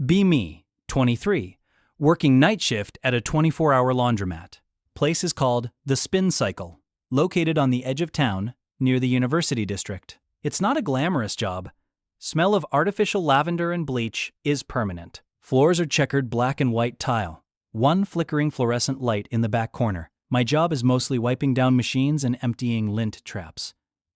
Be me, 23, working night shift at a 24-hour laundromat. Place is called The Spin Cycle, located on the edge of town, near the University District. It's not a glamorous job. Smell of artificial lavender and bleach is permanent. Floors are checkered black and white tile. One flickering fluorescent light in the back corner. My job is mostly wiping down machines and emptying lint traps.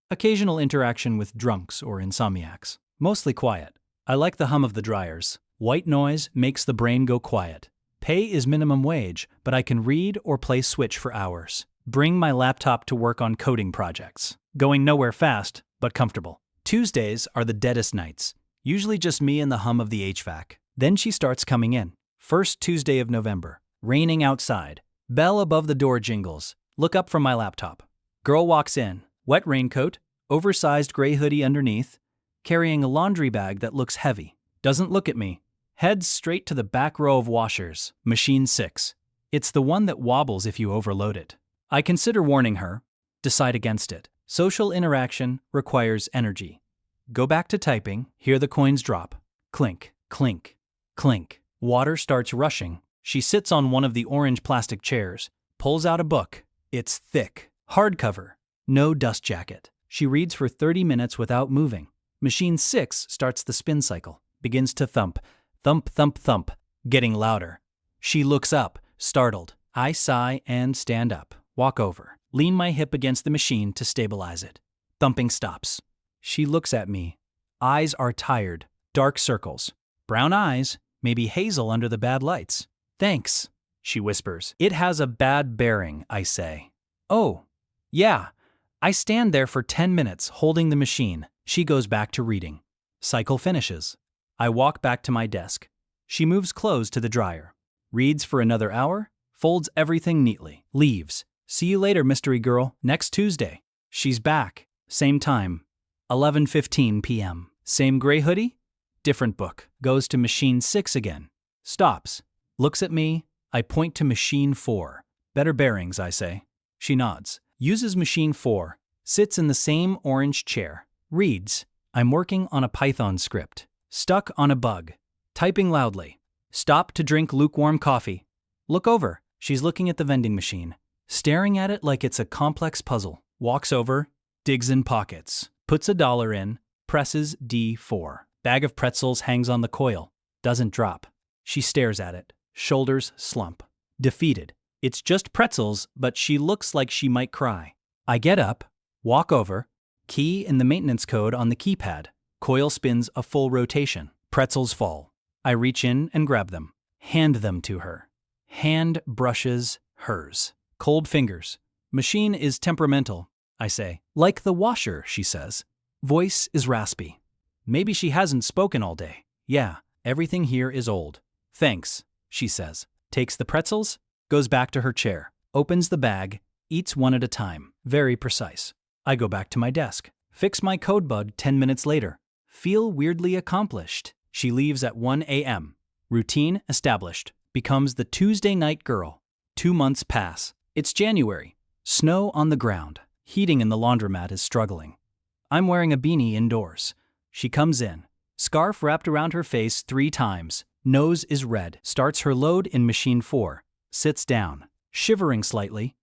Occasional interaction with drunks or insomniacs. Mostly quiet. I like the hum of the dryers. White noise makes the brain go quiet. Pay is minimum wage, but I can read or play Switch for hours. Bring my laptop to work on coding projects. Going nowhere fast, but comfortable. Tuesdays are the deadest nights. Usually just me and the hum of the HVAC. Then she starts coming in. First Tuesday of November. Raining outside. Bell above the door jingles. Look up from my laptop. Girl walks in. Wet raincoat, oversized gray hoodie underneath, carrying a laundry bag that looks heavy. Doesn't look at me. Heads straight to the back row of washers. Machine 6. It's the one that wobbles if you overload it. I consider warning her. Decide against it. Social interaction requires energy. Go back to typing. Hear the coins drop. Clink, clink, clink. Water starts rushing. She sits on one of the orange plastic chairs. Pulls out a book. It's thick. Hardcover. No dust jacket. She reads for 30 minutes without moving. Machine 6 starts the spin cycle. Begins to thump. Thump, thump, thump. Getting louder. She looks up, startled. I sigh and stand up. Walk over. Lean my hip against the machine to stabilize it. Thumping stops. She looks at me. Eyes are tired. Dark circles. Brown eyes, maybe hazel under the bad lights. Thanks, she whispers. It has a bad bearing, I say. Oh, yeah. I stand there for 10 minutes holding the machine. She goes back to reading. Cycle finishes. I walk back to my desk. She moves clothes to the dryer. Reads for another hour. Folds everything neatly. Leaves. See you later, mystery girl. Next Tuesday. She's back. Same time. 11:15 p.m. Same gray hoodie. Different book. Goes to machine 6 again. Stops. Looks at me. I point to machine 4. Better bearings, I say. She nods. Uses machine 4. Sits in the same orange chair. Reads. I'm working on a Python script. Stuck on a bug. Typing loudly. Stop to drink lukewarm coffee. Look over. She's looking at the vending machine. Staring at it like it's a complex puzzle. Walks over. Digs in pockets. Puts $1 in. Presses D4. Bag of pretzels hangs on the coil. Doesn't drop. She stares at it. Shoulders slump. Defeated. It's just pretzels, but she looks like she might cry. I get up. Walk over. Key in the maintenance code on the keypad. Coil spins a full rotation. Pretzels fall. I reach in and grab them. Hand them to her. Hand brushes hers. Cold fingers. Machine is temperamental, I say. Like the washer, she says. Voice is raspy. Maybe she hasn't spoken all day. Yeah, everything here is old. Thanks, she says. Takes the pretzels, goes back to her chair, opens the bag, eats one at a time. Very precise. I go back to my desk. Fix my code bug 10 minutes later. Feel weirdly accomplished. She leaves at 1 a.m. Routine established. Becomes the Tuesday night girl. 2 months pass. It's January. Snow on the ground. Heating in the laundromat is struggling. I'm wearing a beanie indoors. She comes in. Scarf wrapped around her face 3 times. Nose is red. Starts her load in machine 4. Sits down. Shivering slightly.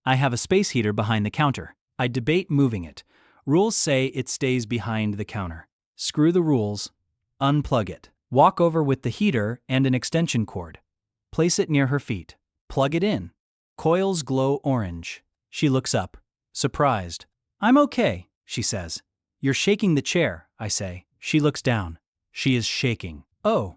I have a space heater behind the counter. I debate moving it. Rules say it stays behind the counter. Screw the rules. Unplug it. Walk over with the heater and an extension cord. Place it near her feet. Plug it in. Coils glow orange. She looks up. Surprised. I'm okay, she says. You're shaking the chair, I say. She looks down. She is shaking. Oh.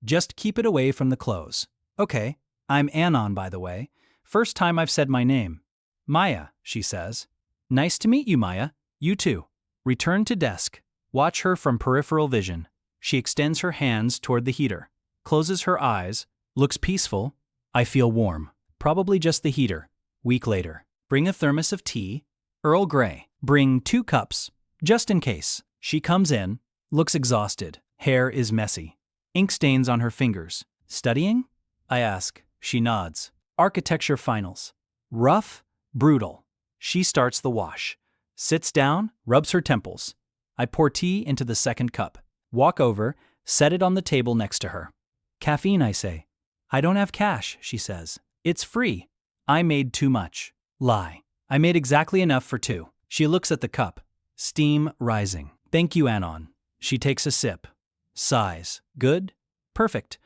Just keep it away from the clothes. Okay. I'm Anon, by the way. First time I've said my name. Maya, she says. Nice to meet you, Maya. You too. Return to desk. Watch her from peripheral vision. She extends her hands toward the heater. Closes her eyes. Looks peaceful. I feel warm. Probably just the heater. Week later. Bring a thermos of tea. Earl Grey. Bring 2 cups. Just in case. She comes in. Looks exhausted. Hair is messy. Ink stains on her fingers. Studying? I ask. She nods. Architecture finals. Rough, brutal. She starts the wash. Sits down, rubs her temples. I pour tea into the second cup. Walk over, set it on the table next to her. Caffeine, I say. I don't have cash, she says. It's free. I made too much. Lie. I made exactly enough for two. She looks at the cup. Steam rising. Thank you, Anon. She takes a sip. Sighs. Good? Perfect.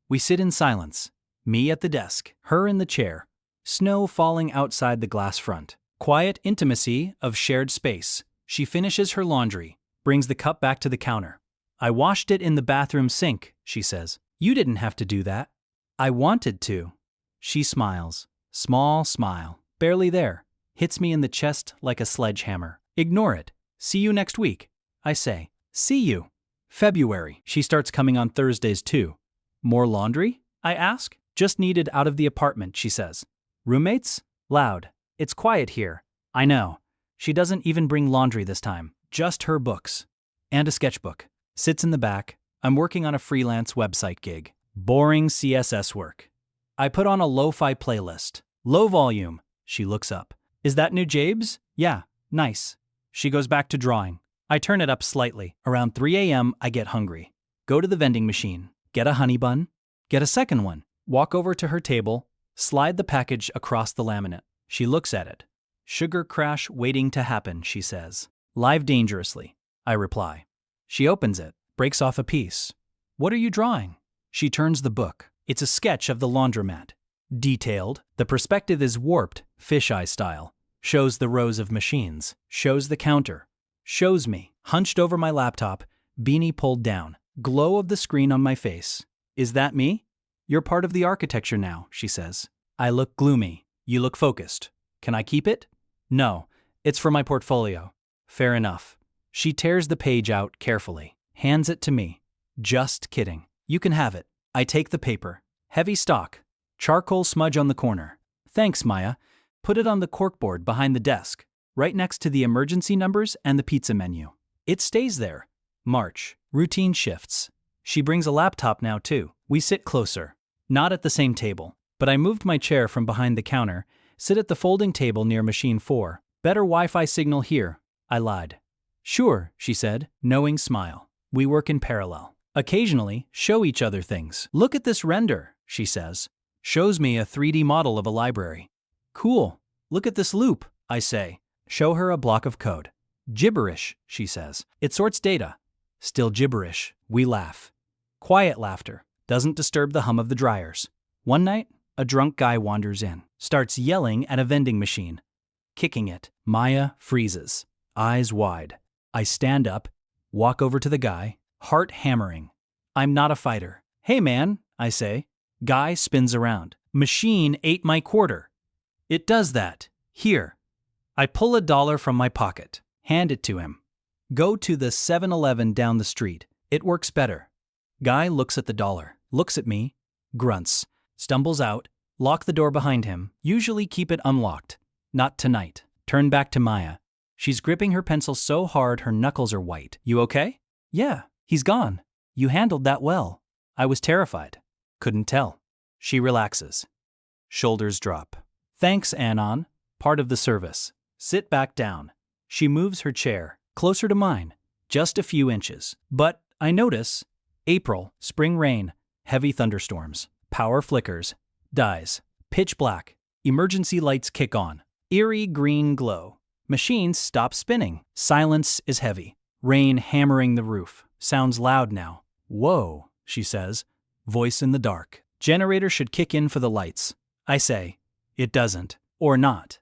We sit in silence. Me at the desk, her in the chair. Snow falling outside the glass front. Quiet intimacy of shared space. She finishes her laundry, brings the cup back to the counter. I washed it in the bathroom sink, she says. You didn't have to do that. I wanted to. She smiles. Small smile. Barely there. Hits me in the chest like a sledgehammer. Ignore it. See you next week. I say. See you. February. She starts coming on Thursdays too. More laundry? I ask. Just needed out of the apartment, she says. Roommates? Loud. It's quiet here. I know. She doesn't even bring laundry this time. Just her books. And a sketchbook. Sits in the back. I'm working on a freelance website gig. Boring CSS work. I put on a lo-fi playlist. Low volume. She looks up. Is that new Jabes? Yeah, nice. She goes back to drawing. I turn it up slightly. Around 3 a.m. I get hungry. Go to the vending machine. Get a honey bun. Get a second one. Walk over to her table. Slide the package across the laminate. She looks at it. Sugar crash waiting to happen, she says. Live dangerously, I reply. She opens it, breaks off a piece. What are you drawing? She turns the book. It's a sketch of the laundromat. Detailed, the perspective is warped, fisheye style. Shows the rows of machines. Shows the counter. Shows me, hunched over my laptop, beanie pulled down. Glow of the screen on my face. Is that me? You're part of the architecture now, she says. I look gloomy. You look focused. Can I keep it? No, it's for my portfolio. Fair enough. She tears the page out carefully. Hands it to me. Just kidding. You can have it. I take the paper. Heavy stock. Charcoal smudge on the corner. Thanks, Maya. Put it on the corkboard behind the desk, right next to the emergency numbers and the pizza menu. It stays there. March. Routine shifts. She brings a laptop now too. We sit closer. Not at the same table, but I moved my chair from behind the counter, sit at the folding table near machine 4. Better Wi-Fi signal here. I lied. Sure, she said, knowing smile. We work in parallel. Occasionally, show each other things. Look at this render, she says. Shows me a 3D model of a library. Cool. Look at this loop, I say. Show her a block of code. Gibberish, she says. It sorts data. Still gibberish. We laugh. Quiet laughter. Doesn't disturb the hum of the dryers. One night, a drunk guy wanders in. Starts yelling at a vending machine. Kicking it. Maya freezes. Eyes wide. I stand up. Walk over to the guy. Heart hammering. I'm not a fighter. Hey man, I say. Guy spins around. Machine ate my quarter. It does that. Here. I pull $1 from my pocket. Hand it to him. Go to the 7-Eleven down the street. It works better. Guy looks at the dollar. Looks at me. Grunts. Stumbles out. Lock the door behind him. Usually keep it unlocked. Not tonight. Turn back to Maya. She's gripping her pencil so hard her knuckles are white. You okay? Yeah, he's gone. You handled that well. I was terrified. Couldn't tell. She relaxes. Shoulders drop. Thanks, Anon. Part of the service. Sit back down. She moves her chair, closer to mine, just a few inches. But I notice, April, spring rain, heavy thunderstorms, power flickers, dies, pitch black, emergency lights kick on, eerie green glow. Machines stop spinning. Silence is heavy. Rain hammering the roof. Sounds loud now. Whoa, she says. Voice in the dark. Generator should kick in for the lights. I say, it doesn't. Or not.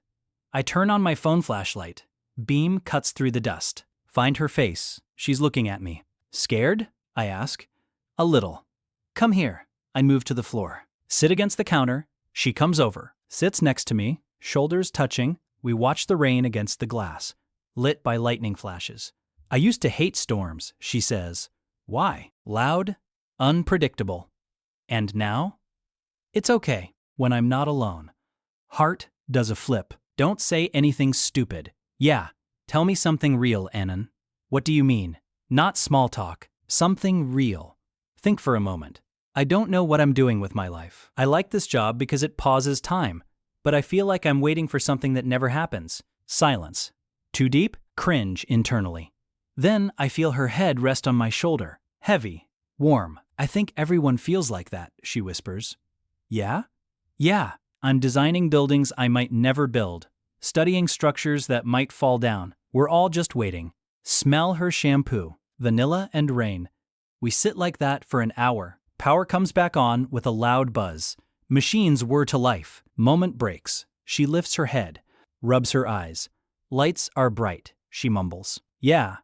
I turn on my phone flashlight. Beam cuts through the dust. Find her face. She's looking at me. Scared? I ask. A little. Come here. I move to the floor. Sit against the counter. She comes over. Sits next to me. Shoulders touching. We watch the rain against the glass, lit by lightning flashes. I used to hate storms, she says. Why? Loud, unpredictable. And now? It's okay when I'm not alone. Heart does a flip. Don't say anything stupid. Yeah, tell me something real, Anon. What do you mean? Not small talk. Something real. Think for a moment. I don't know what I'm doing with my life. I like this job because it pauses time. But I feel like I'm waiting for something that never happens. Silence. Too deep? Cringe internally. Then I feel her head rest on my shoulder. Heavy. Warm. I think everyone feels like that, she whispers. Yeah? Yeah, I'm designing buildings I might never build, studying structures that might fall down. We're all just waiting. Smell her shampoo, vanilla and rain. We sit like that for an hour. Power comes back on with a loud buzz. Machines whir to life. Moment breaks. She lifts her head, rubs her eyes. Lights are bright, she mumbles. Yeah,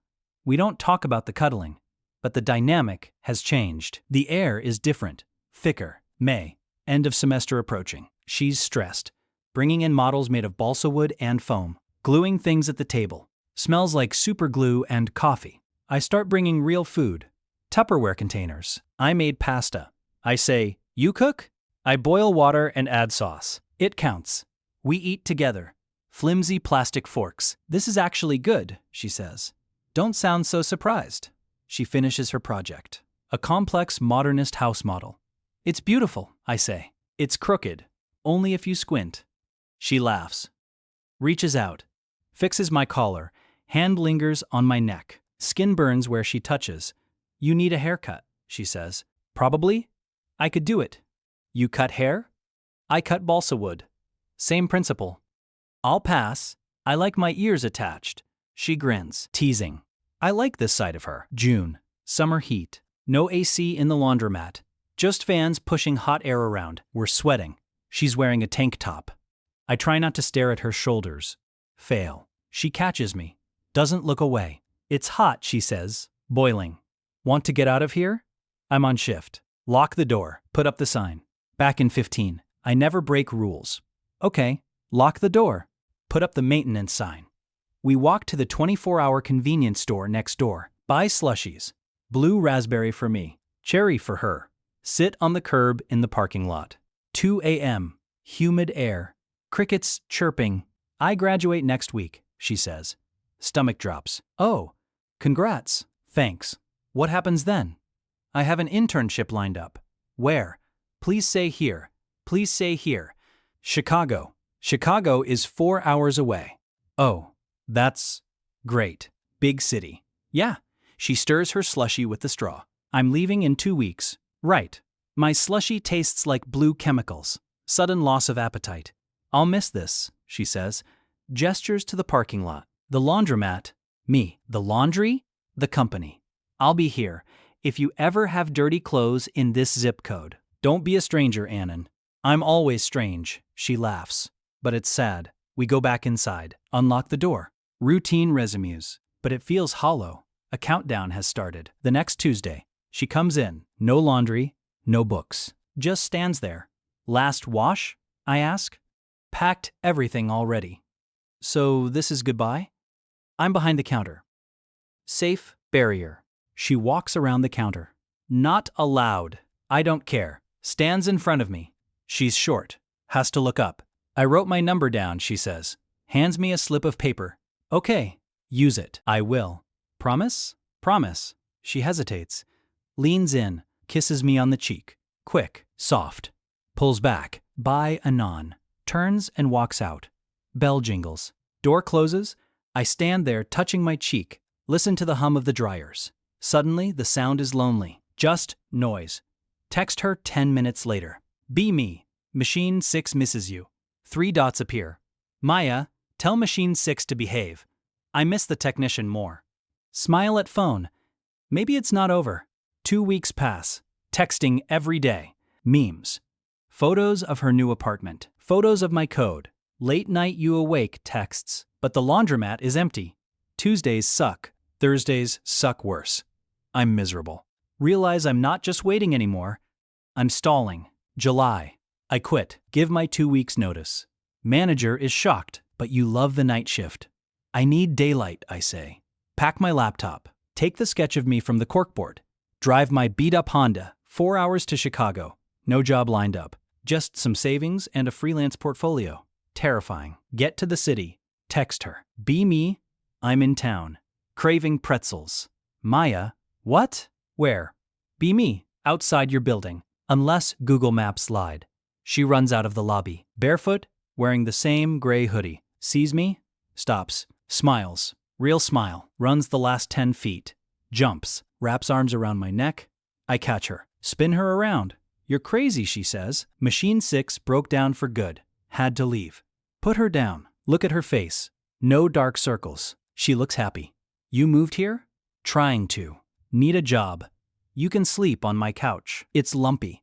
we don't talk about the cuddling, but the dynamic has changed. The air is different, thicker. May, end of semester approaching. She's stressed, bringing in models made of balsa wood and foam, gluing things at the table. Smells like super glue and coffee. I start bringing real food. Tupperware containers. I made pasta. I say, you cook? I boil water and add sauce. It counts. We eat together. Flimsy plastic forks. This is actually good, she says. Don't sound so surprised. She finishes her project. A complex modernist house model. It's beautiful, I say. It's crooked. Only if you squint. She laughs. Reaches out. Fixes my collar. Hand lingers on my neck. Skin burns where she touches. You need a haircut, she says. Probably. I could do it. You cut hair? I cut balsa wood. Same principle. I'll pass. I like my ears attached. She grins, teasing. I like this side of her. June. Summer heat. No AC in the laundromat. Just fans pushing hot air around. We're sweating. She's wearing a tank top. I try not to stare at her shoulders. Fail. She catches me. Doesn't look away. It's hot, she says. Boiling. Want to get out of here? I'm on shift. Lock the door. Put up the sign. Back in 15. I never break rules. Okay. Lock the door. Put up the maintenance sign. We walk to the 24-hour convenience store next door. Buy slushies. Blue raspberry for me. Cherry for her. Sit on the curb in the parking lot. 2 a.m. Humid air. Crickets chirping. I graduate next week, she says. Stomach drops. Oh, congrats. Thanks. What happens then? I have an internship lined up. Where? Please say here. Please say here. Chicago. Chicago is 4 hours away. Oh, that's great. Big city. Yeah. She stirs her slushie with the straw. I'm leaving in 2 weeks. Right. My slushie tastes like blue chemicals. Sudden loss of appetite. I'll miss this, she says. Gestures to the parking lot. The laundromat. Me. The laundry. The company. I'll be here. If you ever have dirty clothes in this zip code. Don't be a stranger, Anon. I'm always strange, she laughs. But it's sad. We go back inside. Unlock the door. Routine resumes. But it feels hollow. A countdown has started. The next Tuesday. She comes in. No laundry. No books. Just stands there. Last wash? I ask. Packed everything already. So this is goodbye? I'm behind the counter. Safe barrier. She walks around the counter. Not allowed. I don't care. Stands in front of me. She's short. Has to look up. I wrote my number down, she says. Hands me a slip of paper. Okay. Use it. I will. Promise? Promise. She hesitates. Leans in. Kisses me on the cheek. Quick. Soft. Pulls back. Bye, Anon. Turns and walks out. Bell jingles. Door closes. I stand there touching my cheek. Listen to the hum of the dryers. Suddenly, the sound is lonely. Just noise. Text her 10 minutes later. Be me. Machine 6 misses you. 3 dots appear. Maya, tell Machine 6 to behave. I miss the technician more. Smile at phone. Maybe it's not over. 2 weeks pass. Texting every day. Memes. Photos of her new apartment. Photos of my code. Late night you awake texts. But the laundromat is empty. Tuesdays suck. Thursdays suck worse. I'm miserable. Realize I'm not just waiting anymore. I'm stalling. July. I quit. Give my 2 weeks notice. Manager is shocked, but you love the night shift. I need daylight, I say. Pack my laptop. Take the sketch of me from the corkboard. Drive my beat-up Honda. 4 hours to Chicago. No job lined up. Just some savings and a freelance portfolio. Terrifying. Get to the city. Text her. Be me. I'm in town. Craving pretzels. Maya. What? Where? Be me. Outside your building. Unless Google Maps lied. She runs out of the lobby. Barefoot, wearing the same gray hoodie. Sees me. Stops. Smiles. Real smile. Runs the last 10 feet. Jumps. Wraps arms around my neck. I catch her. Spin her around. You're crazy, she says. Machine 6 broke down for good. Had to leave. Put her down. Look at her face. No dark circles. She looks happy. You moved here? Trying to. Need a job. You can sleep on my couch. It's lumpy.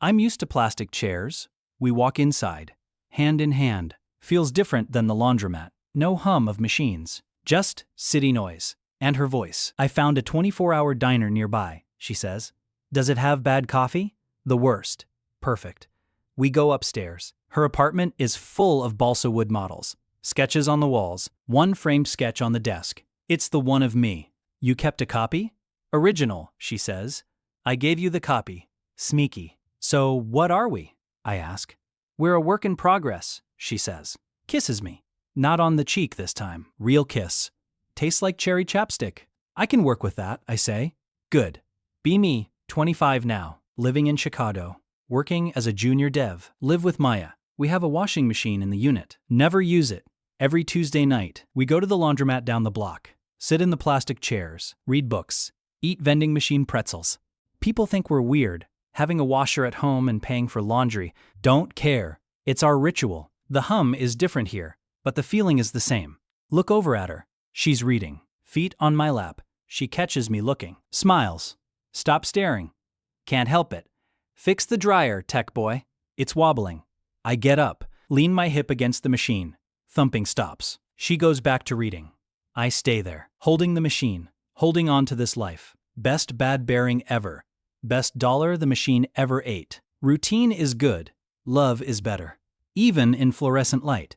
I'm used to plastic chairs. We walk inside. Hand in hand. Feels different than the laundromat. No hum of machines. Just city noise. And her voice. I found a 24-hour diner nearby, she says. Does it have bad coffee? The worst. Perfect. We go upstairs. Her apartment is full of balsa wood models. Sketches on the walls. One framed sketch on the desk. It's the one of me. You kept a copy? Original, she says. I gave you the copy. Sneaky. So what are we? I ask. We're a work in progress, she says. Kisses me. Not on the cheek this time. Real kiss. Tastes like cherry chapstick. I can work with that, I say. Good. Be me, 25 now, living in Chicago, working as a junior dev. Live with Maya. We have a washing machine in the unit. Never use it. Every Tuesday night, we go to the laundromat down the block, sit in the plastic chairs, read books, eat vending machine pretzels. People think we're weird, having a washer at home and paying for laundry. Don't care. It's our ritual. The hum is different here, but the feeling is the same. Look over at her. She's reading. Feet on my lap. She catches me looking. Smiles. Stop staring. Can't help it. Fix the dryer, tech boy. It's wobbling. I get up, lean my hip against the machine. Thumping stops. She goes back to reading. I stay there, holding the machine, holding on to this life. Best bad bearing ever. Best dollar the machine ever ate. Routine is good. Love is better. Even in fluorescent light.